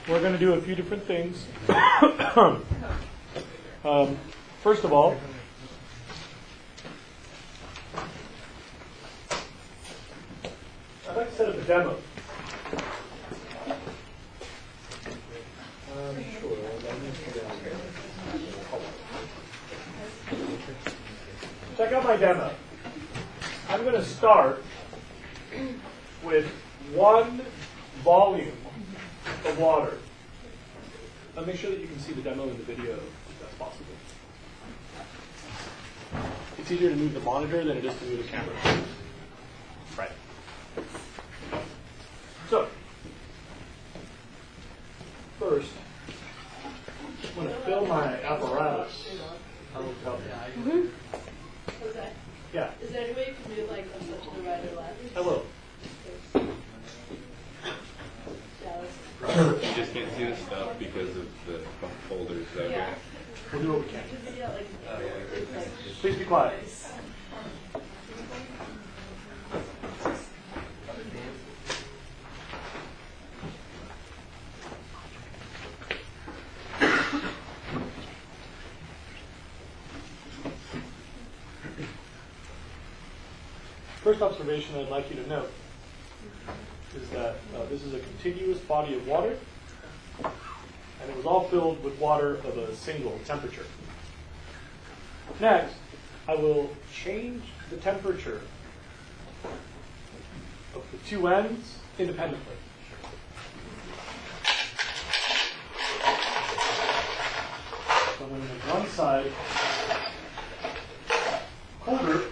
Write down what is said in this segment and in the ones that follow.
We're going to do a few different things. First of all, I'd like to set up a demo. Check out my demo. I'm going to start with one volume of water. I'll make sure that you can see the demo in the video if that's possible. It's easier to move the monitor than it is to move the camera. Right. So, first, I'm going to fill my apparatus. I will tell you. What's that? Yeah. Is there any way you can move like on such the right or left? I will. You just can't see the stuff because of the folders. Okay. Yeah. We'll do what we can. Yeah, like, Please be quiet. First observation I'd like you to note is that this is a continuous body of water, and it was all filled with water of a single temperature. Next, I will change the temperature of the two ends independently. So when one side colder,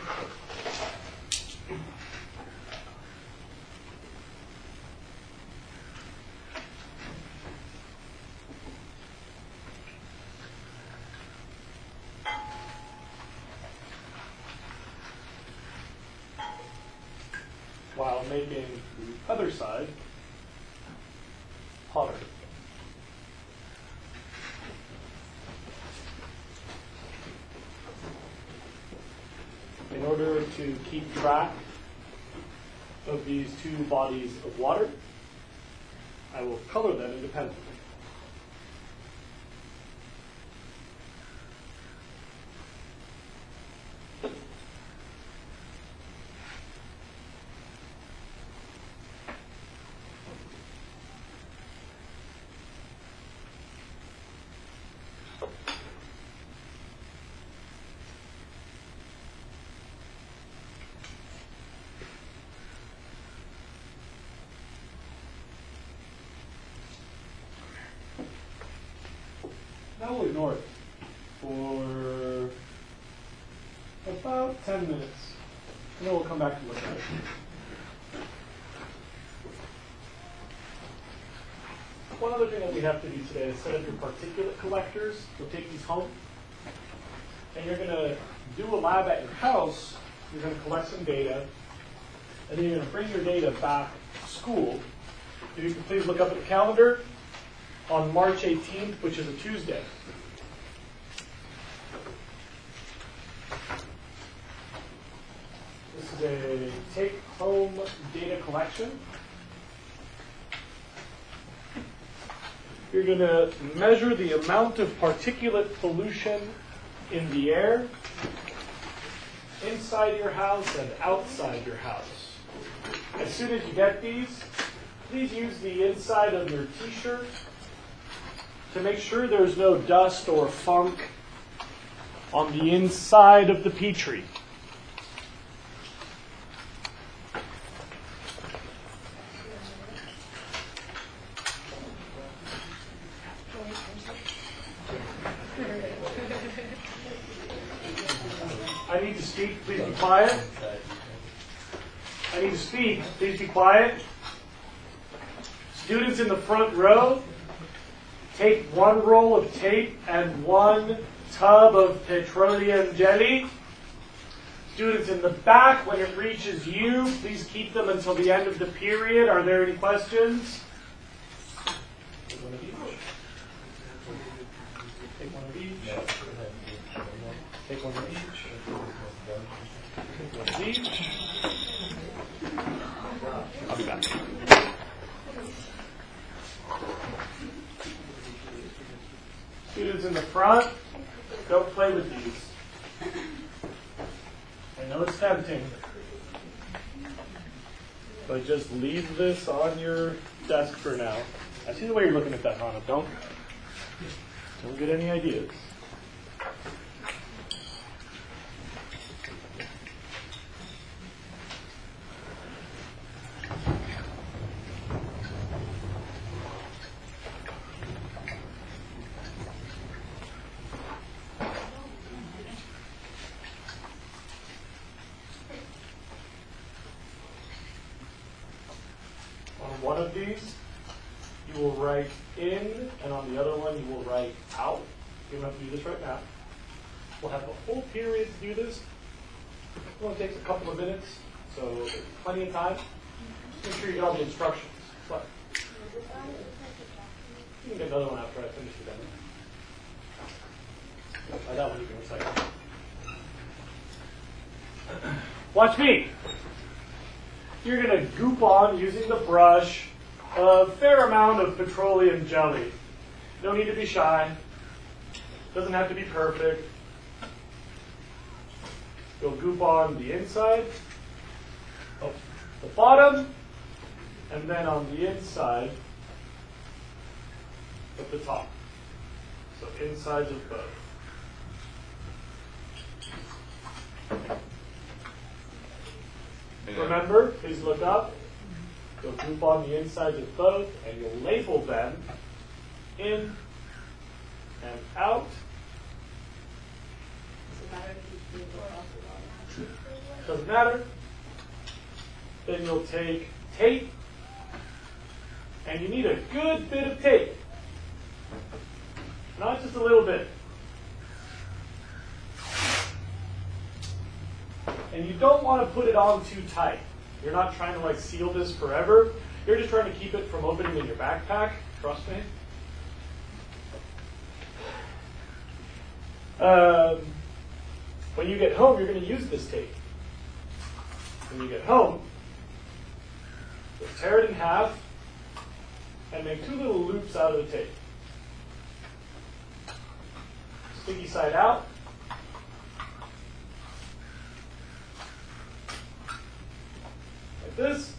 while making the other side hotter. In order to keep track of these two bodies of water, I will color them independently. Now we'll ignore it for about 10 minutes, and then we'll come back and look at it. One other thing that we have to do today is set up your particulate collectors. You'll take these home, and you're going to do a lab at your house. You're going to collect some data, and then you're going to bring your data back to school. If you can please look up at the calendar on March 18th, which is a Tuesday. This is a take-home data collection. You're going to measure the amount of particulate pollution in the air inside your house and outside your house. As soon as you get these, please use the inside of your t-shirt to make sure there's no dust or funk on the inside of the Petri. I need to speak, please be quiet. I need to speak, please be quiet. Students in the front row, take one roll of tape and one tub of petroleum jelly. Students in the back, when it reaches you, please keep them until the end of the period. Are there any questions? Take one of each. Take one of each. Take one of each. Take one of each. be back. Students in the front, don't play with these. I know it's tempting, but just leave this on your desk for now. I see the way you're looking at that, Hannah. Don't get any ideas. On one of these, you will write in, and on the other one, you will write out. You don't have to do this right now. We'll have the whole period to do this. It only takes a couple of minutes, so there's plenty of time. Just make sure you get all the instructions. But you can get another one after I finish the demo. That one you can recycle. Watch me. You're going to goop on, using the brush, a fair amount of petroleum jelly. No need to be shy. Doesn't have to be perfect. You'll goop on the inside, the bottom, and then on the inside of the top. So insides of both. Remember, please look up. You'll goop on the insides of both, and you'll label them in and out. Doesn't matter. Then you'll take tape, and you need a good bit of tape. Not just a little bit. And you don't want to put it on too tight. You're not trying to like seal this forever. You're just trying to keep it from opening in your backpack. Trust me. When you get home, you're going to use this tape. When you get home, you'll tear it in half and make two little loops out of the tape. Sticky side out. Like this.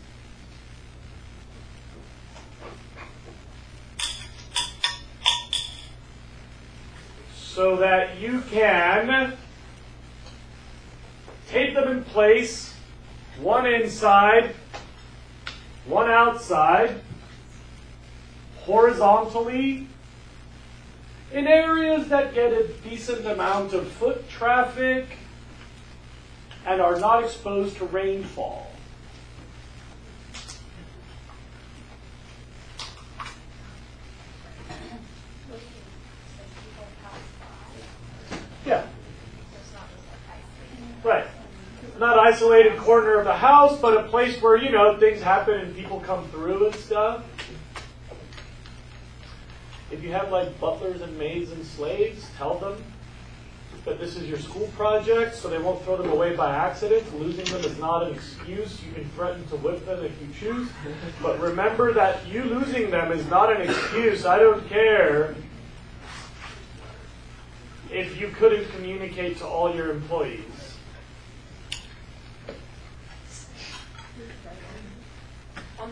So that you can tape them in place, one inside, one outside, horizontally, in areas that get a decent amount of foot traffic and are not exposed to rainfall. Yeah. Right. Not isolated corner of the house, but a place where, you know, things happen and people come through and stuff. If you have like butlers and maids and slaves, tell them that this is your school project so they won't throw them away by accident. Losing them is not an excuse. You can threaten to whip them if you choose. But remember that you losing them is not an excuse. I don't care if you couldn't communicate to all your employees.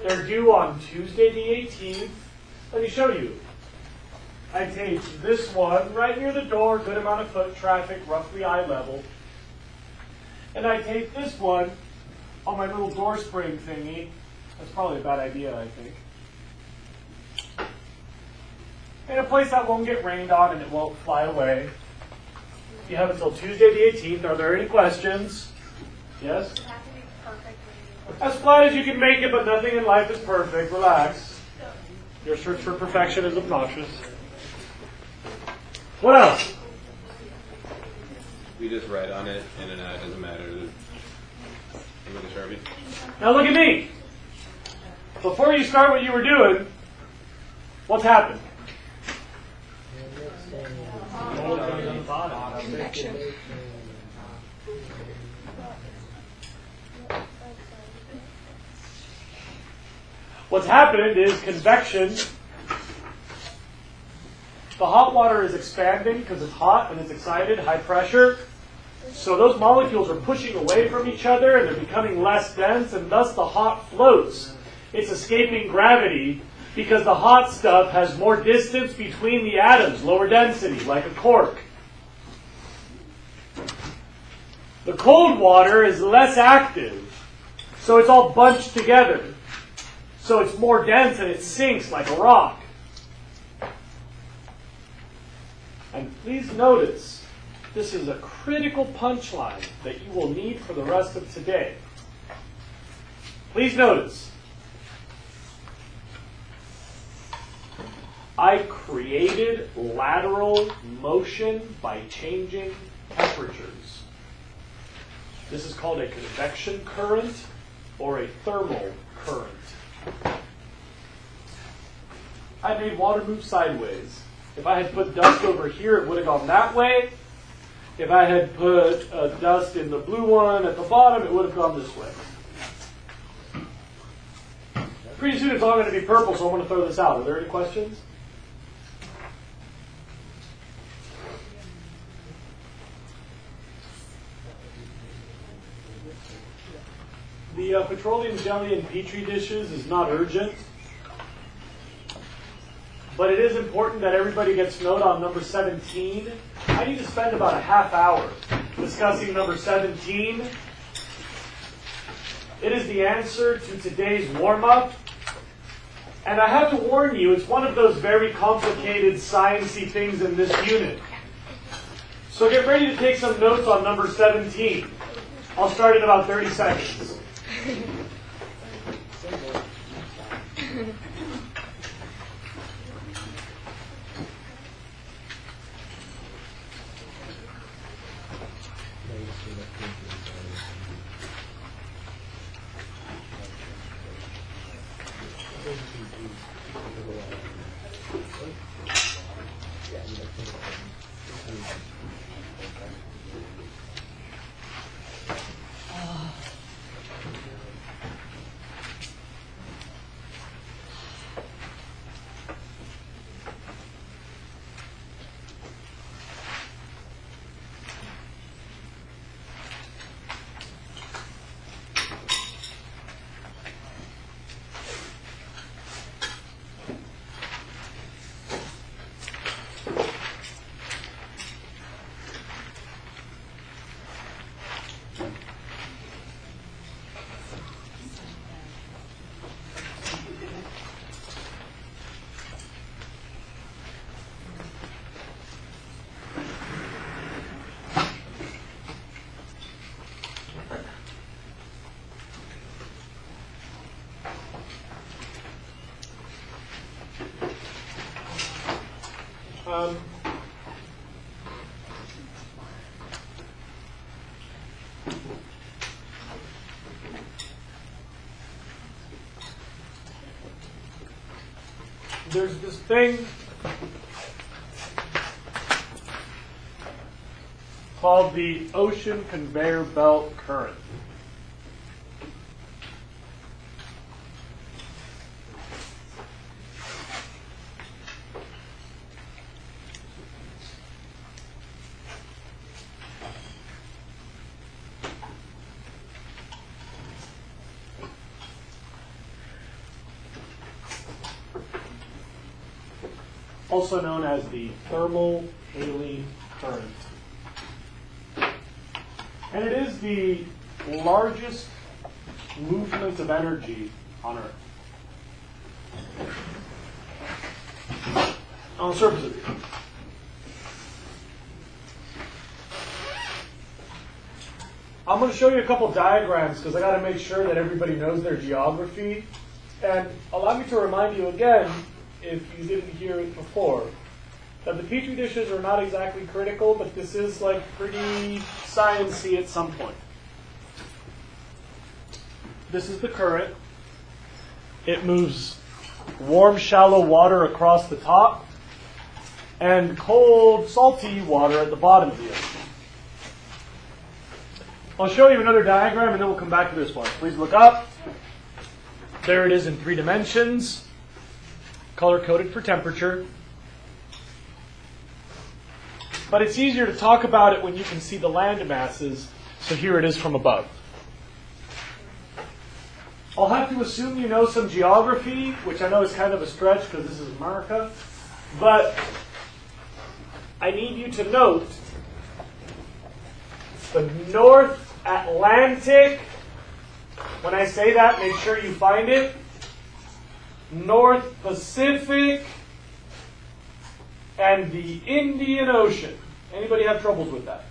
They're due on Tuesday the 18th. Let me show you. I taped this one right near the door, good amount of foot traffic, roughly eye level. And I taped this one on my little door spring thingy. That's probably a bad idea, I think. In a place that won't get rained on and it won't fly away. You have until Tuesday the 18th. Are there any questions? Yes? Does it have to be perfect? As flat as you can make it, but nothing in life is perfect. Relax. Your search for perfection is obnoxious. What else? We just write on it, in and out, it doesn't matter. With a Sharpie. Now look at me. Before you start what you were doing, what's happened? What's happened is convection. The hot water is expanding because it's hot and it's excited, high pressure. So those molecules are pushing away from each other and they're becoming less dense, and thus the hot floats. It's escaping gravity because the hot stuff has more distance between the atoms, lower density, like a cork. The cold water is less active, so it's all bunched together. So it's more dense and it sinks like a rock. And please notice, this is a critical punchline that you will need for the rest of today. Please notice, I created lateral motion by changing temperatures. This is called a convection current or a thermal current. I made water move sideways. If I had put dust over here, it would have gone that way. If I had put dust in the blue one at the bottom, it would have gone this way. Pretty soon it's all going to be purple, so I'm going to throw this out. Are there any questions? The petroleum jelly in Petri dishes is not urgent. But it is important that everybody gets note on number 17. I need to spend about a half hour discussing number 17. It is the answer to today's warm-up. And I have to warn you, it's one of those very complicated sciencey things in this unit. So get ready to take some notes on number 17. I'll start in about 30 seconds. There's this thing called the ocean conveyor belt current. Also known as the thermal-Haley current. And it is the largest movement of energy on Earth. On the surface of the Earth. I'm going to show you a couple diagrams because I got to make sure that everybody knows their geography. And allow me to remind you again, if you didn't hear it before, that the Petri dishes are not exactly critical, but this is like pretty science-y at some point. This is the current. It moves warm, shallow water across the top and cold, salty water at the bottom of the ocean. I'll show you another diagram and then we'll come back to this one. Please look up. There it is in 3 dimensions, color-coded for temperature. But it's easier to talk about it when you can see the land masses, so here it is from above. I'll have to assume you know some geography, which I know is kind of a stretch because this is America, but I need you to note the North Atlantic. When I say that, make sure you find it. North Pacific and the Indian Ocean. Anybody have troubles with that?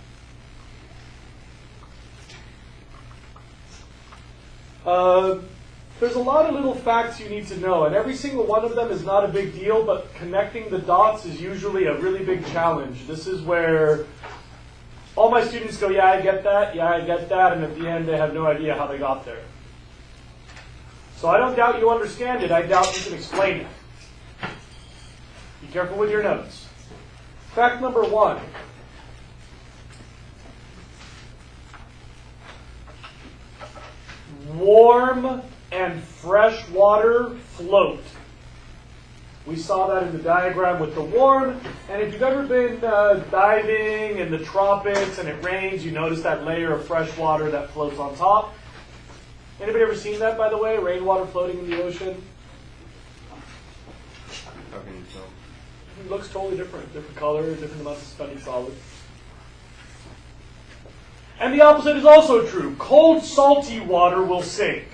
There's a lot of little facts you need to know, and every single one of them is not a big deal, but connecting the dots is usually a really big challenge. This is where all my students go, yeah, I get that, and at the end they have no idea how they got there. So I don't doubt you understand it, I doubt you can explain it. Be careful with your notes. Fact number 1. Warm and fresh water float. We saw that in the diagram with the warm. And if you've ever been diving in the tropics and it rains, you notice that layer of fresh water that floats on top. Anybody ever seen that, by the way? Rainwater floating in the ocean? It looks totally different. Different color, different amounts of spending solid. And the opposite is also true. Cold, salty water will sink.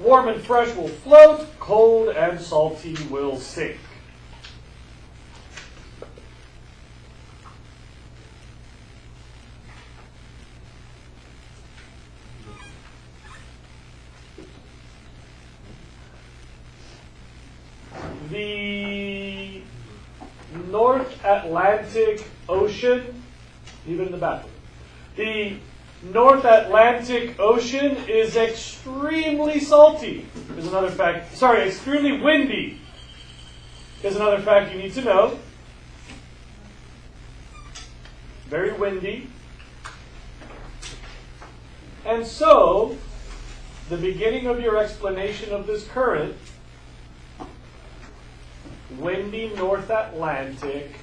Warm and fresh will float. Cold and salty will sink. The North Atlantic Ocean, leave it in the bathroom. The North Atlantic Ocean is extremely salty, is another fact. Sorry, extremely windy is another fact you need to know. Very windy. And so, the beginning of your explanation of this current, windy North Atlantic,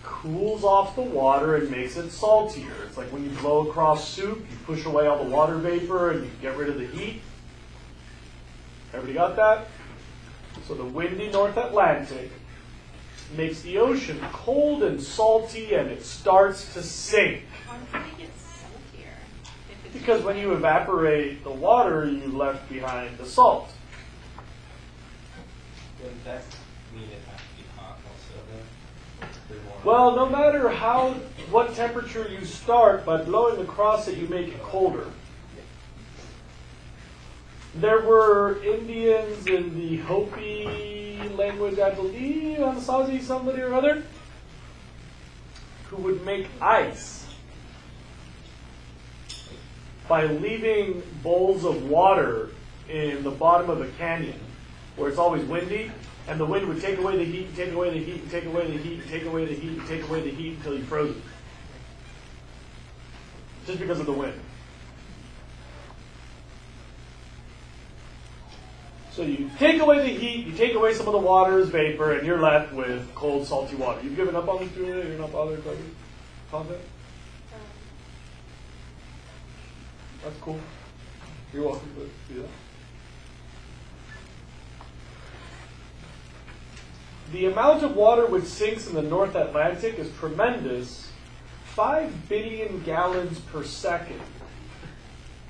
cools off the water and makes it saltier. It's like when you blow across soup, you push away all the water vapor and you get rid of the heat. Everybody got that? So the windy North Atlantic makes the ocean cold and salty and it starts to sink. Why do you think it's saltier? If it's Because when you evaporate the water, you left behind the salt. Doesn't that mean it has to be hot also then? Well, no matter what temperature you start, by blowing across it, you make it colder. There were Indians in the Hopi language, I believe, Anasazi, somebody or other, who would make ice by leaving bowls of water in the bottom of a canyon where it's always windy, and the wind would take away the heat, and take away the heat, and take away the heat, and take away the heat, and take away the heat until you froze it. Just because of the wind. So you take away the heat, you take away some of the water's vapor, and you're left with cold, salty water. You've given up on this doing it? You're not bothered by the content? That's cool. You're welcome to do that. The amount of water which sinks in the North Atlantic is tremendous, 5 billion gallons per second.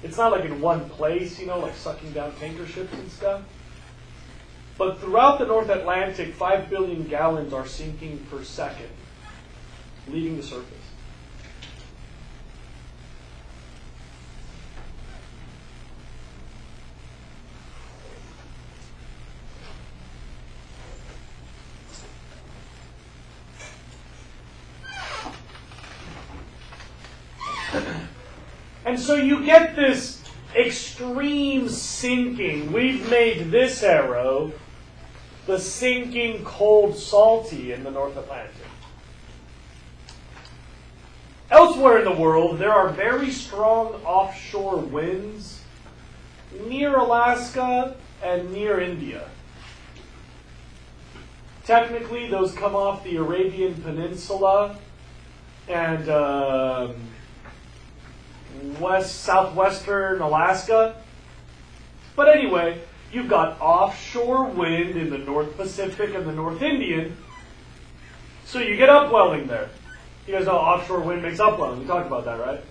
It's not like in one place, like sucking down tanker ships and stuff. But throughout the North Atlantic, 5 billion gallons are sinking per second, leaving the surface. And so you get this extreme sinking. We've made this arrow the sinking cold salty in the North Atlantic. Elsewhere in the world, there are very strong offshore winds near Alaska and near India. Technically, those come off the Arabian Peninsula and southwestern Alaska. But anyway, you've got offshore wind in the North Pacific and the North Indian, so you get upwelling there. You guys know offshore wind makes upwelling. We talked about that, right?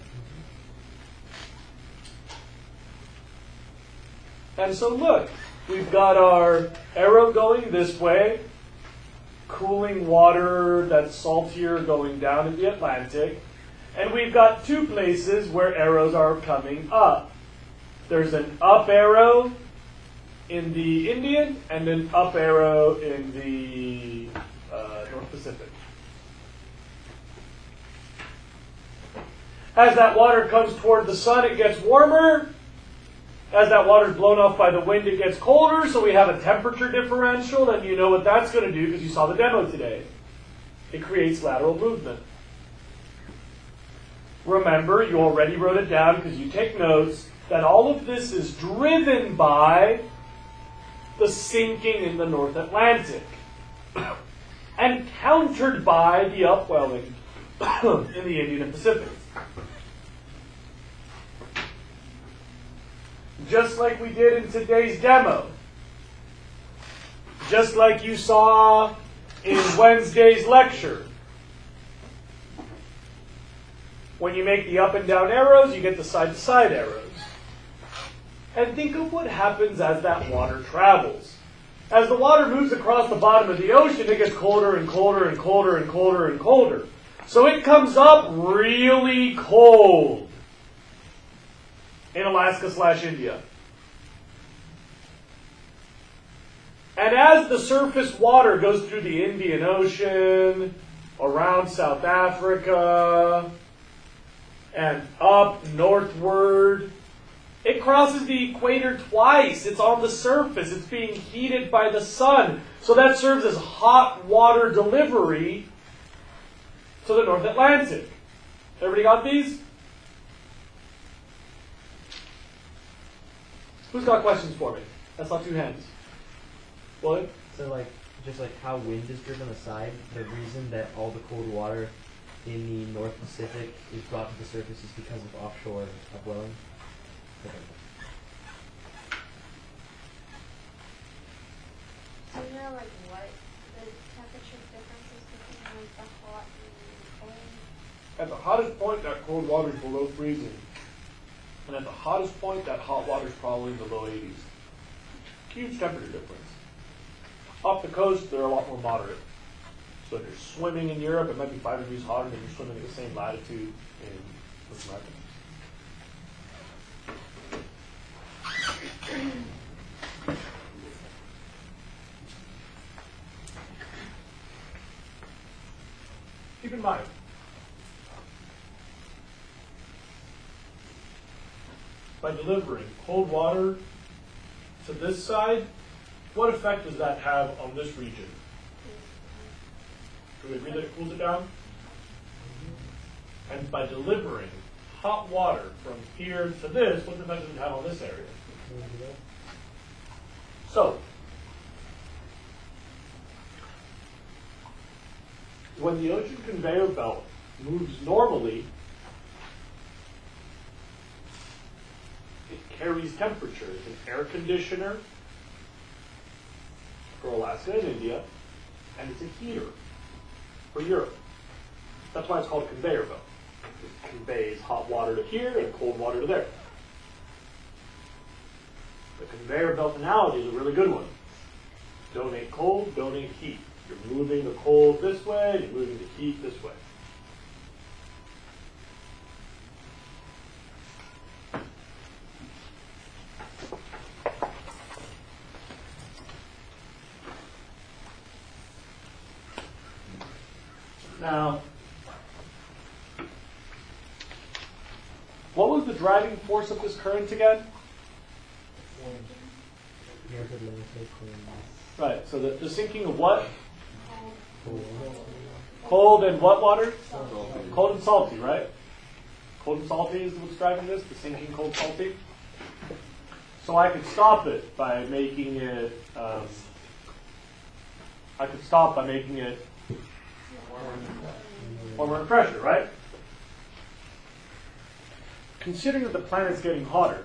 And so look, we've got our arrow going this way, cooling water that's saltier going down in the Atlantic, and we've got two places where arrows are coming up. There's an up arrow in the Indian and an up arrow in the North Pacific. As that water comes toward the sun, it gets warmer. As that water is blown off by the wind, it gets colder, so we have a temperature differential, and you know what that's going to do because you saw the demo today. It creates lateral movement. Remember, you already wrote it down because you take notes, that all of this is driven by the sinking in the North Atlantic and countered by the upwelling in the Indian and Pacific. Just like we did in today's demo. Just like you saw in Wednesday's lecture. When you make the up and down arrows, you get the side to side arrows. And think of what happens as that water travels. As the water moves across the bottom of the ocean, it gets colder and colder and colder and colder and colder. So it comes up really cold in Alaska/India. And as the surface water goes through the Indian Ocean, around South Africa, and up northward, it crosses the equator twice. It's on the surface. It's being heated by the sun. So that serves as hot water delivery to the North Atlantic. Everybody got these? Who's got questions for me? That's not two hands. William? So like, just like how wind is driven aside, the reason that all the cold water in the North Pacific is brought to the surface is because of offshore upwelling. Do you know like what the temperature difference is between like the hot and cold? At the hottest point, that cold water is below freezing. And at the hottest point, that hot water is probably in the low 80s. Huge temperature difference. Off the coast, they're a lot more moderate. So if you're swimming in Europe, it might be 5 degrees hotter than you're swimming at the same latitude in North America. Keep in mind, by delivering cold water to this side, what effect does that have on this region? Do we agree that it cools it down? And by delivering hot water from here to this, what effect does it have on this area? So, when the ocean conveyor belt moves normally, it carries temperature. It's an air conditioner for Alaska and India, and it's a heater for Europe. That's why it's called a conveyor belt. It conveys hot water to here and cold water to there. The conveyor belt analogy is a really good one. Donate cold, donate heat. You're moving the cold this way, you're moving the heat this way. Now, what was the driving force of this current again? Right, so the sinking of what? Cold and what water? Cold and salty, right? Cold and salty is what's driving this, the sinking cold salty. So I could stop it by making it, warmer and fresher, right? Considering that the planet's getting hotter,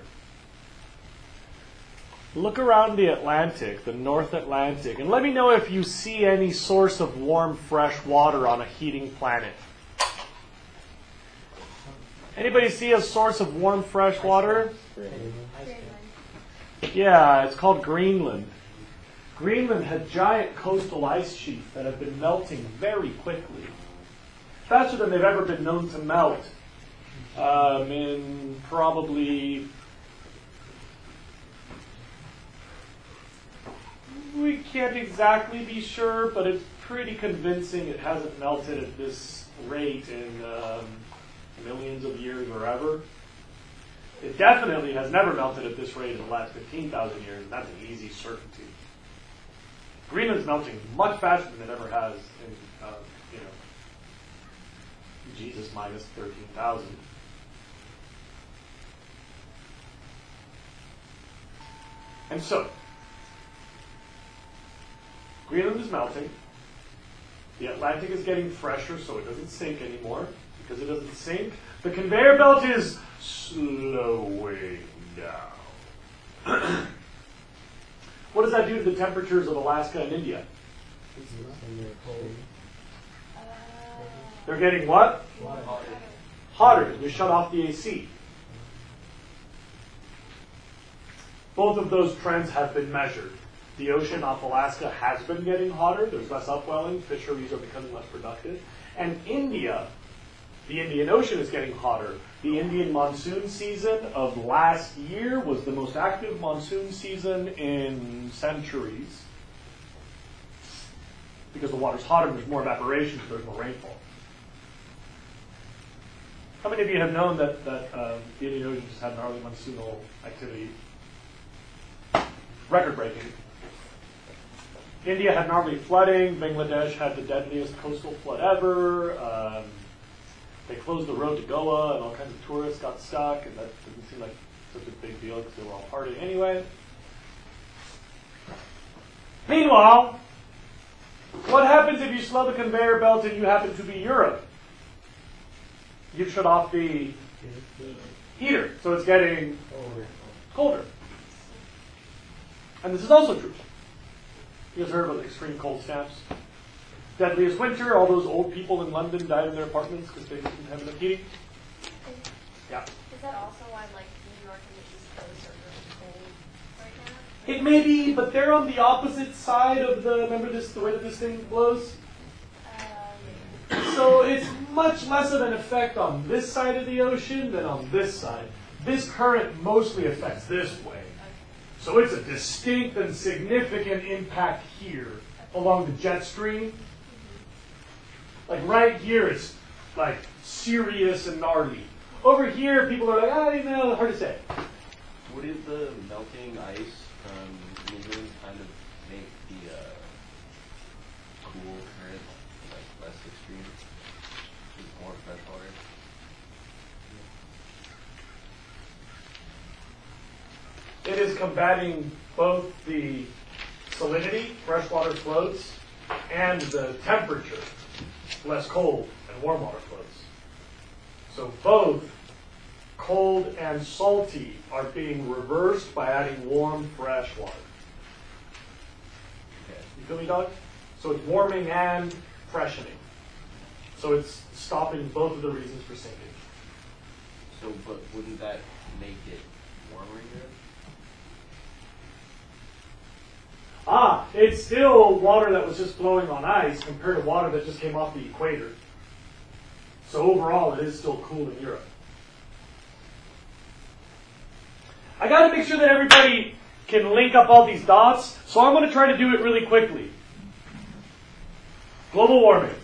look around the Atlantic, the North Atlantic, and let me know if you see any source of warm, fresh water on a heating planet. Anybody see a source of warm, fresh water? Yeah, it's called Greenland. Greenland had giant coastal ice sheets that have been melting very quickly. Faster than they've ever been known to melt. In probably, we can't exactly be sure, but it's pretty convincing it hasn't melted at this rate in millions of years or ever. It definitely has never melted at this rate in the last 15,000 years, and that's an easy certainty. Greenland's melting much faster than it ever has in, Jesus minus 13,000. And so, Greenland is melting. The Atlantic is getting fresher, so it doesn't sink anymore. Because it doesn't sink, the conveyor belt is slowing down. What does that do to the temperatures of Alaska and India? They're getting what? Hotter. We shut off the AC. Both of those trends have been measured. The ocean off Alaska has been getting hotter. There's less upwelling. Fisheries are becoming less productive. And India, the Indian Ocean is getting hotter. The Indian monsoon season of last year was the most active monsoon season in centuries. Because the water's hotter and there's more evaporation, so there's more rainfall. How many of you have known that the Indian Ocean just had an early monsoonal activity? Record-breaking. India had gnarly flooding. Bangladesh had the deadliest coastal flood ever. They closed the road to Goa, and all kinds of tourists got stuck, and that didn't seem like such a big deal because they were all partying anyway. Meanwhile, what happens if you slow the conveyor belt and you happen to be Europe? You shut off the heater, so it's getting colder. And this is also true. You guys heard about the extreme cold snaps? Deadliest winter, all those old people in London died in their apartments because they didn't have enough heating. Yeah. Is that also why, like, New York and the East Coast are really cold right now? It may be, but they're on the opposite side of the, remember this, the way that this thing blows? So it's much less of an effect on this side of the ocean than on this side. This current mostly affects this way. So it's a distinct and significant impact here along the jet stream. Like right here, it's like serious and gnarly. Over here, people are like, hard to say. Wouldn't the melting ice from England kind of make the cool current like less extreme? With more fresh water? It is combating both the salinity, freshwater floats, and the temperature, less cold and warm water floats. So both cold and salty are being reversed by adding warm, fresh water. Okay. You feel me, dog? So it's warming and freshening. So it's stopping both of the reasons for sinking. So, but wouldn't that make it warmer here? It's still water that was just flowing on ice compared to water that just came off the equator. So overall, it is still cool in Europe. I got to make sure that everybody can link up all these dots, so I'm going to try to do it really quickly. Global warming.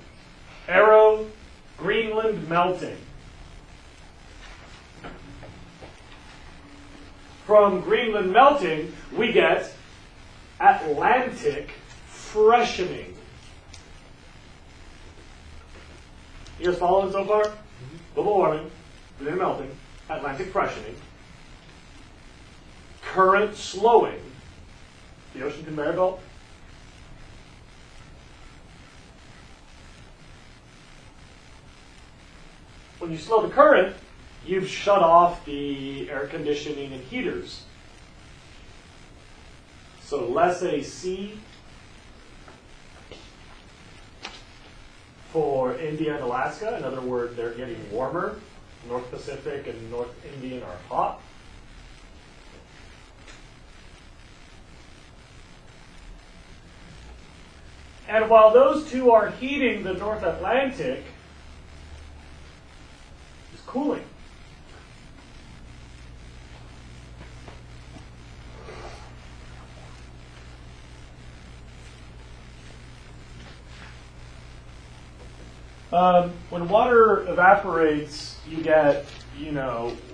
Arrow, Greenland melting. From Greenland melting, we get Atlantic freshening. You guys following so far? Global warming, Greenland melting, Atlantic freshening. current slowing, the ocean conveyor belt, when you slow the current, you've shut off the air conditioning and heaters. So less AC for India and Alaska. In other words, they're getting warmer. North Pacific and North Indian are hot. And while those two are heating, the North Atlantic is cooling. When water evaporates, you get,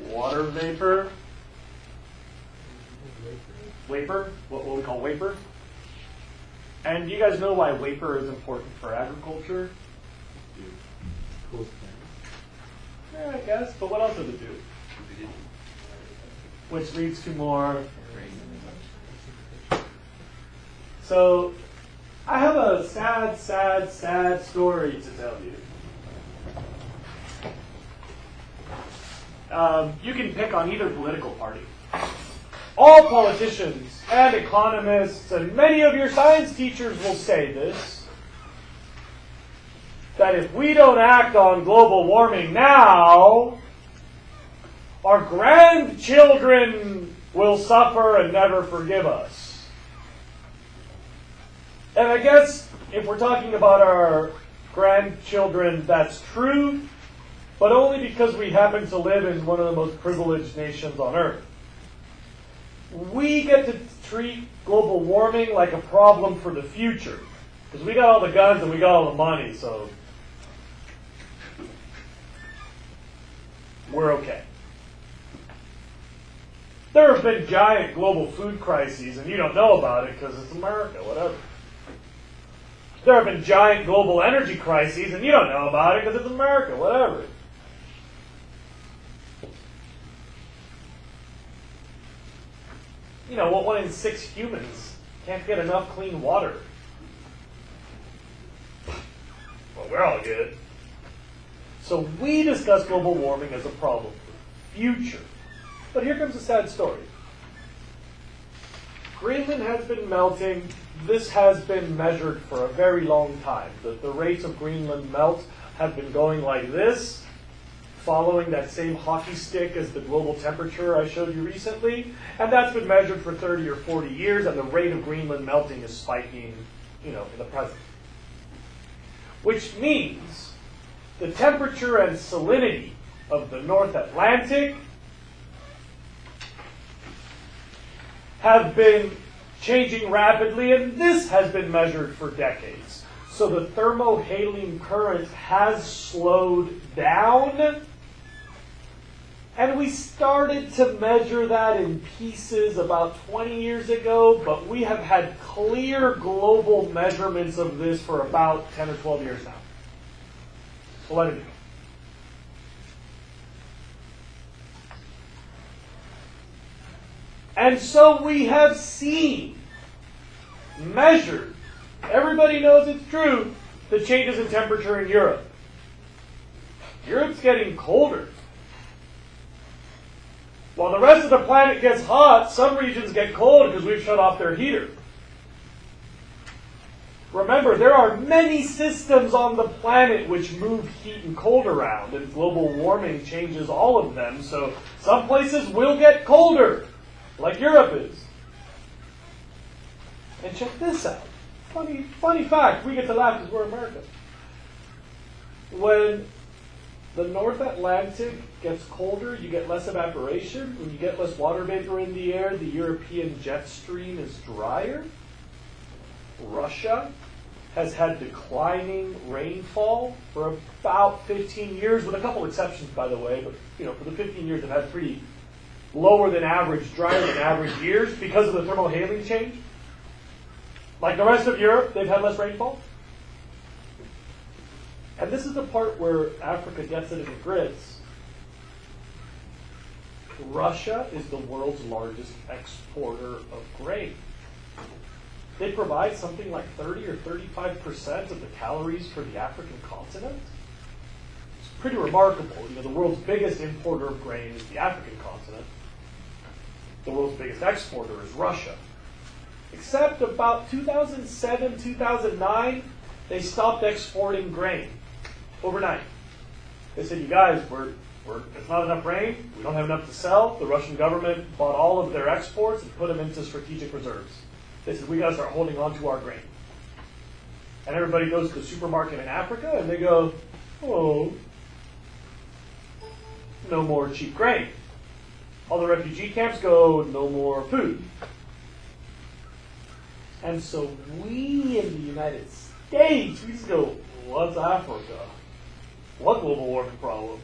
water vapor. Vapor, what we call vapor. And you guys know why vapor is important for agriculture? Cool. Yeah, I guess, but what else does it do? Which leads to more. So, I have a sad story to tell you. You can pick on either political party. All politicians and economists and many of your science teachers will say this, that if we don't act on global warming now, our grandchildren will suffer and never forgive us. And I guess if we're talking about our grandchildren, that's true, but only because we happen to live in one of the most privileged nations on earth. We get to treat global warming like a problem for the future, because we got all the guns and we got all the money, so we're okay. There have been giant global food crises, and you don't know about it because it's America, whatever. There have been giant global energy crises, and you don't know about it because it's America, whatever. You know, 1 in 6 humans can't get enough clean water. Well, we're all good. So we discuss global warming as a problem for the future. But here comes a sad story. Greenland has been melting. This has been measured for a very long time. The rates of Greenland melt have been going like this, following that same hockey stick as the global temperature I showed you recently. And that's been measured for 30 or 40 years, and the rate of Greenland melting is spiking, in the present. Which means the temperature and salinity of the North Atlantic have been changing rapidly, and this has been measured for decades. So the thermohaline current has slowed down, and we started to measure that in pieces about 20 years ago, but we have had clear global measurements of this for about 10 or 12 years now. So let it go. And so we have seen, measured, everybody knows it's true, the changes in temperature in Europe. Europe's getting colder. While the rest of the planet gets hot, some regions get cold because we've shut off their heater. Remember, there are many systems on the planet which move heat and cold around, and global warming changes all of them, so some places will get colder, like Europe is. And check this out. Funny fact, we get to laugh because we're America. When the North Atlantic gets colder, you get less evaporation. When you get less water vapor in the air, the European jet stream is drier. Russia has had declining rainfall for about 15 years, with a couple exceptions, by the way. But for the 15 years, they've had pretty lower than average, drier than average years because of the thermohaline change. Like the rest of Europe, they've had less rainfall. And this is the part where Africa gets it in the grits. Russia is the world's largest exporter of grain. They provide something like 30 or 35% of the calories for the African continent. It's pretty remarkable. You know, the world's biggest importer of grain is the African continent. The world's biggest exporter is Russia. Except about 2007, 2009, they stopped exporting grain overnight. They said, you guys, it's not enough grain. We don't have enough to sell. The Russian government bought all of their exports and put them into strategic reserves. They said, we got to start holding on to our grain. And everybody goes to the supermarket in Africa and they go, oh, no more cheap grain. All the refugee camps go, no more food. And so we in the United States, we just go, what's Africa? What global warming problem?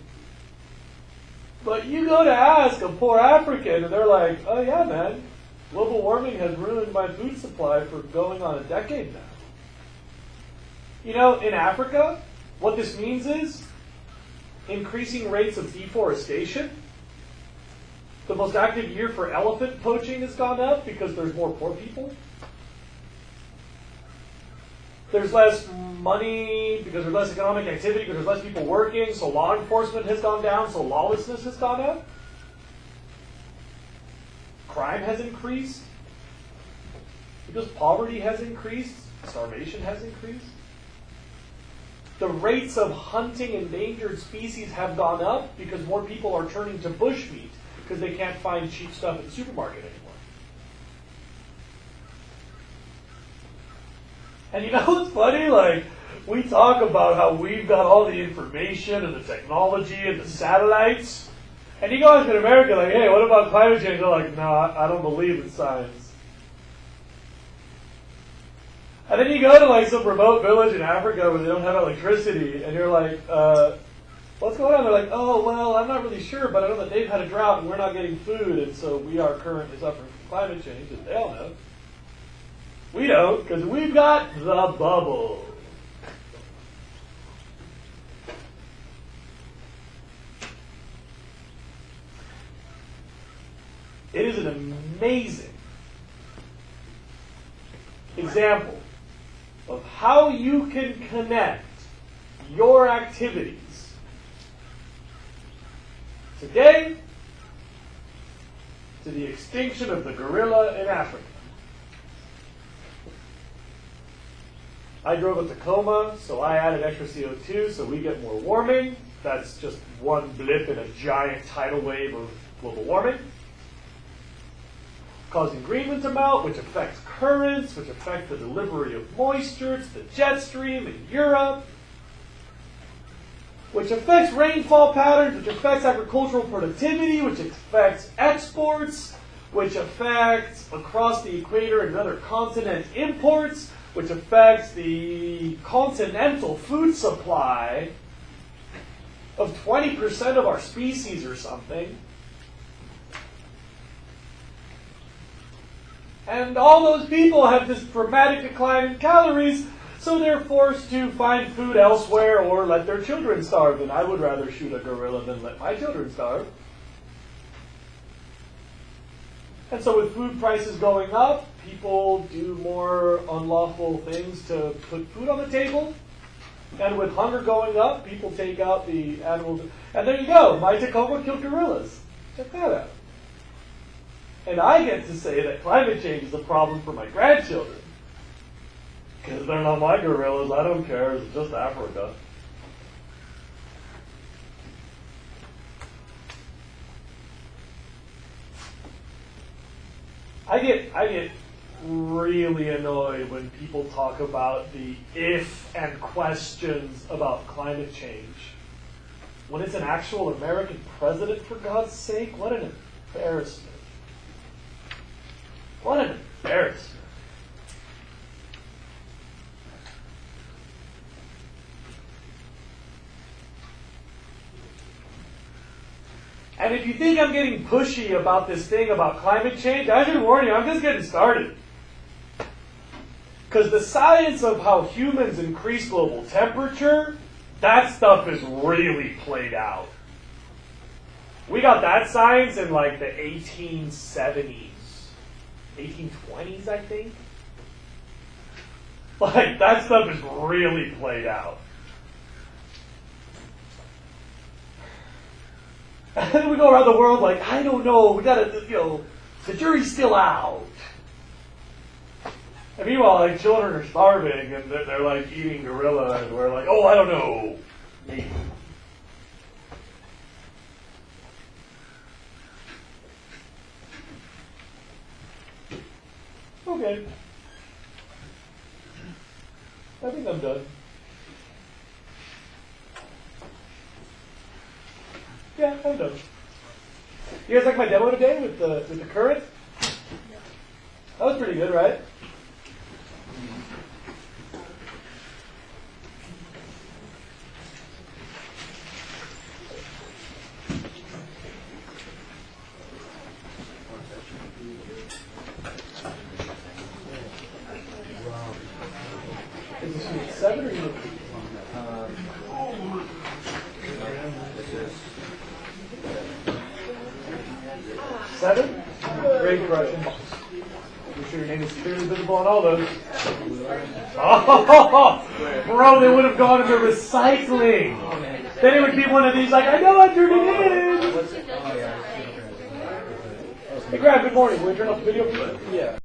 But you go to ask a poor African and they're like, oh yeah, man, global warming has ruined my food supply for going on a decade now. You know, in Africa, what this means is increasing rates of deforestation. The most active year for elephant poaching has gone up because there's more poor people. There's less money because there's less economic activity, because there's less people working, so law enforcement has gone down, so lawlessness has gone up. Crime has increased because poverty has increased, starvation has increased. The rates of hunting endangered species have gone up because more people are turning to bushmeat because they can't find cheap stuff at the supermarket anymore. And you know what's funny? Like, we talk about how we've got all the information and the technology and the satellites. And you guys in America like, hey, what about climate change? They're like, no, I don't believe in science. And then you go to like some remote village in Africa where they don't have electricity, and you're like, what's going on? They're like, oh, well, I'm not really sure, but I know that they've had a drought and we're not getting food, and so we are currently suffering from climate change, and they all know. We don't, because we've got the bubble. It is an amazing example of how you can connect your activities today to the extinction of the gorilla in Africa. I drove a Tacoma, so I added extra CO2 so we get more warming. That's just one blip in a giant tidal wave of global warming. Causing Greenland to melt, which affects currents, which affect the delivery of moisture to the jet stream in Europe, which affects rainfall patterns, which affects agricultural productivity, which affects exports, which affects across the equator and other continent imports, which affects the continental food supply of 20% of our species or something. And all those people have this dramatic decline in calories, so they're forced to find food elsewhere or let their children starve. And I would rather shoot a gorilla than let my children starve. And so with food prices going up, people do more unlawful things to put food on the table. And with hunger going up, people take out the animals. And there you go, my Tacoma killed gorillas. Check that out. And I get to say that climate change is a problem for my grandchildren. Because they're not my gorillas, I don't care, it's just Africa. I get really annoyed when people talk about the if and questions about climate change. When it's an actual American president, for God's sake, what an embarrassment. What an embarrassment. And if you think I'm getting pushy about this thing about climate change, I should warn you, I'm just getting started. Because the science of how humans increase global temperature, that stuff is really played out. We got that science in like the 1870s, 1820s, I think. Like, that stuff is really played out. And then we go around the world like, I don't know, we gotta, the jury's still out. And meanwhile, like, children are starving and they're like eating gorilla, and we're like, oh, I don't know, maybe. Okay. I think I'm done. Yeah, I'm done. You guys like my demo today with the current? That was pretty good, right? Is this unit 7 or unit 8? Seven? Grade correction. Be sure your name is clearly visible on all those. Oh, bro, they would have gone into recycling. Then it would be one of these like, I know I turned it in. Hey, Grab, good morning. Will you turn off the video, please? Yeah.